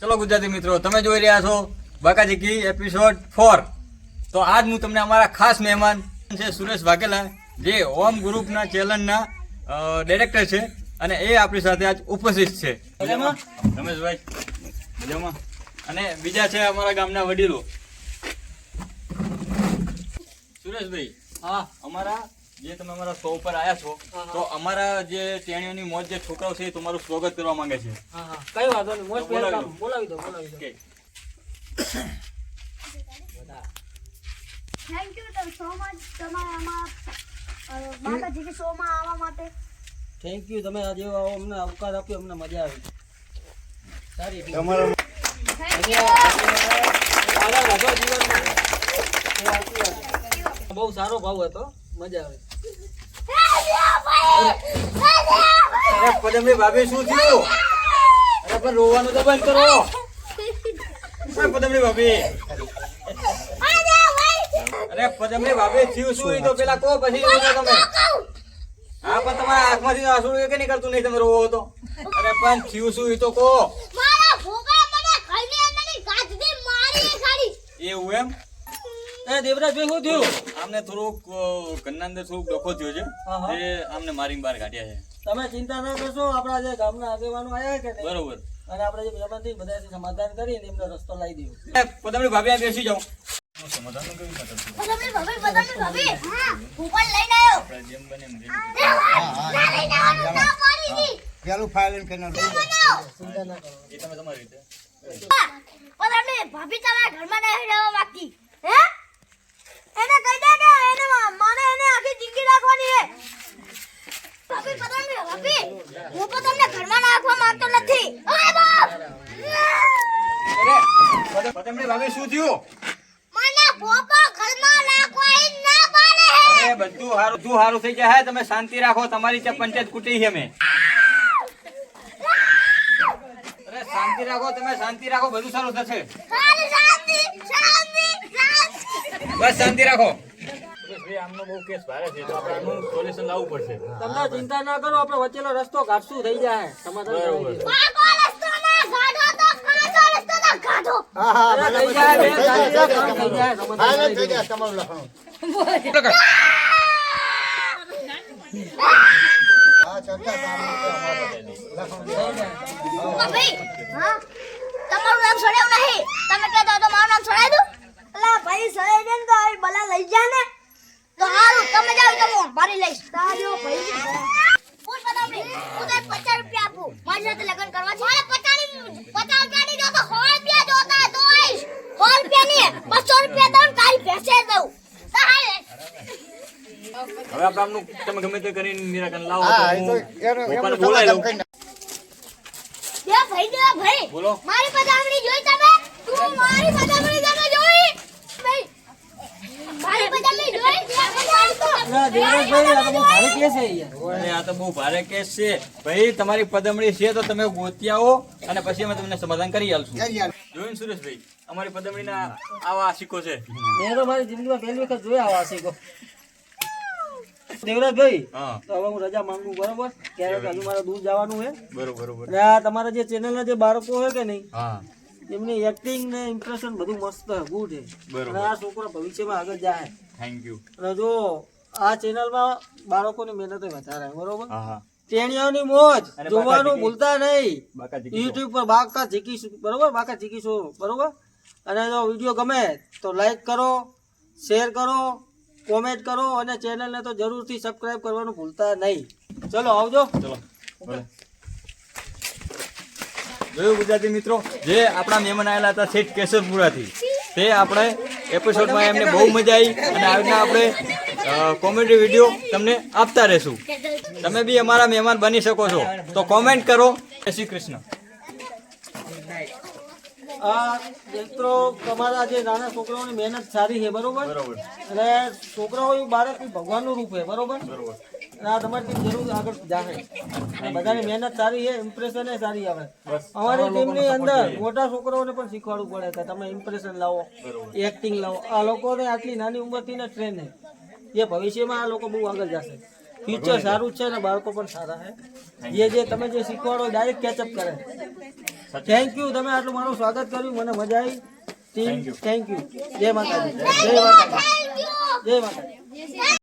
ચલો ગુજરાતી મિત્રો, તમે જોઈ રહ્યા છો બાકાજીકી એપિસોડ 4. તો આજ હું તમને અમારા ખાસ મહેમાન છે સુરેશ વાઘેલા, જે હોમ ગ્રુપના ચેનલના ડાયરેક્ટર છે, અને એ આપણી સાથે આજ ઉપસ્થિત છે. રમેશભાઈ મજામાં, અને બીજા છે અમારા ગામના વડીલો. સુરેશભાઈ, હા, અમારા જે તમે અમારા શો ઉપર આવ્યા છો, તો અમારા જે ટેણીઓની મોજ જે છોકરાઓ છે એ તમારું સ્વાગત કરવા માંગે છે. કઈ વાંધો નહીં, મોજ બોલાવી દો. થેન્ક યુ સો મચ તમારા બાકાજીકી શોમાં આવવા માટે. થેન્ક યુ, તમે આજે અમને અવકાશ આપ્યો, અમને મજા આવી. સારી બહુ સારો ભાવ હતો, મજા આવે. પદમની ભાભી શું થયું? અરે પણ રોવાનું તો બંધ કરો. પદમની ભાભી, અરે પદમની ભાભી થયું શું? તો પેલા કહો, પછી રોવો તમે. હા, પણ તમારા આંખમાંથી આંસુ કે નીકળતું નહીં, તમે રોવો તો. અરે પણ થયું શું એ તો કહો. એવું એમ? દેવરાજભાઈ શું થયું? આમને થોડુંક ઘરના અંદર થોડુંક ડોકો થયો છે, જે આમને મારીને બહાર કાઢ્યા છે. તમે ચિંતા ના કરશો, આપણા જે ગામના આગેવાનો આવ્યા કે નહીં, બરોબર, અને આપણે જે મહેમાન થી બધાથી સમાધાન કરીને એમનો રસ્તો લાવી દઉં. પદમની ભાભી આ બેસી જાઓ. પદમની ભાભી, હા, હું પણ લઈને આવ્યો. જેમ બને એમ લઈને આવવાનું ના પાડી દી. પેલું ફાઇલિંગ કરીને ચિંતા ના કરો. એ તમે તમારી રીતે. પદમની ભાભી તમારા ઘરમાં નહીં રહેવા માંગતી. હે? એને કહી દે કે એને મને એને આખી જિંદગી રાખવાની છે. પદમની ભાભી, હું પણ તમને ઘરમાં રાખવા માંગતો નથી. ઓય બાપ! અરે પદમની ભાભી શું થયું? મને ભોપા ઘરમાં રાખવા ઈ ના પાડે છે. અરે બધું સારું થઈ જાય. તમે શાંતિ રાખો, તમારી ત્યાં પંચાયત કૂટી છે અમે. અરે શાંતિ રાખો, તમે શાંતિ રાખો, બધું સારું થશે. ખાલી શાંતિ. બસ શાંતિ રાખો. આમનો બહુ કેસ ભારે છે, તો આપણે આનું સોલ્યુશન લાવવું પડશે. તમને ચિંતા ના કરો, આપણે વચ્ચેનો રસ્તો કાઢશું, થઈ જાય સમાધાન કરાવી દઈએ. પાકો રસ્તો ના ગાઢો તો કાચો રસ્તો ના ગાઢો. અરે થઈ જાય, બેન, શાંતિ રાખ, કામ થઈ જાય, સમાધાન ફાઇલિંગ કરાવી થઈ દઈએ. જાય તમારું લખણું. હા, ચર્ચા સારું છે અમારે. લખણું ભાઈ, હા, તમારું નામ છોડ્યું નહીં. તમે કહેતો તો મારું નામ છોડાઈ દઉં. અલા ભાઈ, છોડાઈ દે ને તો આ બલા લઈ જા ને. તો હારું, તમે જાવ તો હું મારી લઈશ. તાજો ભાઈ. પૂછ પદમની, હું તને 50 રૂપિયા આપું. મારી સાથે લગ્ન કરવા છે. મારે 50 રૂપિયા ની જો તો 100 રૂપિયા જોતા હોય તો આઈશ. 100 રૂપિયા નહીં, 200 રૂપિયા દઉં, તારી ભેંસે દઉં. તારે હવે આપણે આમનું તમે ગમે તે કરીને નિરાકરણ લાવો. હા, તો એ તો હું એનું પપ્પાને એમનું બોલાવી લઉં. સમાધાન દે ભાઈ. બોલો. મારી પદામણી જોઈ તમે? તું મારી પદામણી તમે જોઈ? ભાઈ, મારી પદામણી જોઈ? ના, દેવરાજભાઈ, આ તો બહુ ભારે કેસ છે યાર. અરે આ તો બહુ ભારે કેસ છે ભાઈ. તમારી પદમણી છે તો તમે ગોતી આવો, અને પછી અમે તમને સમાધાન કરી આલશું. કરી આલો. જોયું સુરેશભાઈ, અમારી પદમણીના આવા આશિકો છે. મેં તો મારી જિંદગીમાં પહેલી વખત જોયા આવા સિક્કો. દેવરાજભાઈ, હા, તો હવે હું રજા માંગુ, બરોબર? ક્યારેક હજુ મારે દૂર જવાનું છે. બરોબર. અને આ તમારા જે ચેનલના જે બાળકો હોય કે નહીં, હા, એમની એક્ટિંગ ને ઇમ્પ્રેશન બધું મસ્ત ગુડ છે. બરોબર. અને આ છોકરો ભવિષ્યમાં આગળ જાય. Thank you. અને જો આ ચેનલમાં બાળકોની મહેનત વધારે, બરોબર? હા. ટેણિયાઓની મોજ અને જોવાનું બાકાજીકી. ભૂલતા નહીં. બાકાજીકી યુટ્યુબ પર બાકા જીકીશું, બરોબર? બાકા જીકીશું, બરોબર? અને જો વિડીયો ગમે તો લાઈક કરો, શેર કરો, કોમેન્ટ કરો, અને ચેનલને તો જરૂરથી સબસ્ક્રાઇબ કરવાનું ભૂલતા નહીં. ચલો આવજો. ચલો ભલે. જોયું ગુજરાતી મિત્રો, જે આપણા મહેમાન આવેલા હતા શેઠ કેશરપુરાથી, તે આપણે એપિસોડમાં એમને બહુ મજા આવી, અને આજના આપણે કોમેડી વિડીયો તમને આપતા રહેશું. તમે બી અમારા મહેમાન બની શકો છો, તો કોમેન્ટ કરો. જય શ્રી કૃષ્ણ. આ મિત્રો, તમારા જે નાના છોકરાઓની મહેનત સારી છે, બરોબર? બરોબર. અને છોકરાઓ એ બાળક એ ભગવાનનું રૂપ છે, બરોબર? બરોબર. અને આ તમારી ટીમ જરૂર આગળ જાહે. અને બધાની મહેનત સારી છે, ઇમ્પ્રેશન એ સારી આવે. બસ. અમારી ટીમની અંદર મોટા છોકરાઓને પણ શીખવાડવું પડે કે તમે ઇમ્પ્રેશન લાવો, એક્ટિંગ લાવો. આ લોકોને આટલી નાની ઉંમરથી ને ટ્રેન છે, એ ભવિષ્યમાં આ લોકો બહુ આગળ જશે. ફ્યુચર સારું છે, અને બાળકો પણ સારા છે. જે તમે જે શીખવાડો ડાયરેક્ટ કેચઅપ કરે. થેન્ક યુ, તમે આટલું મારું સ્વાગત કર્યું, મને મજા આવી. Thank you. Thank you. જય માતાજી, જય માતાજી, Thank you. જય માતાજી.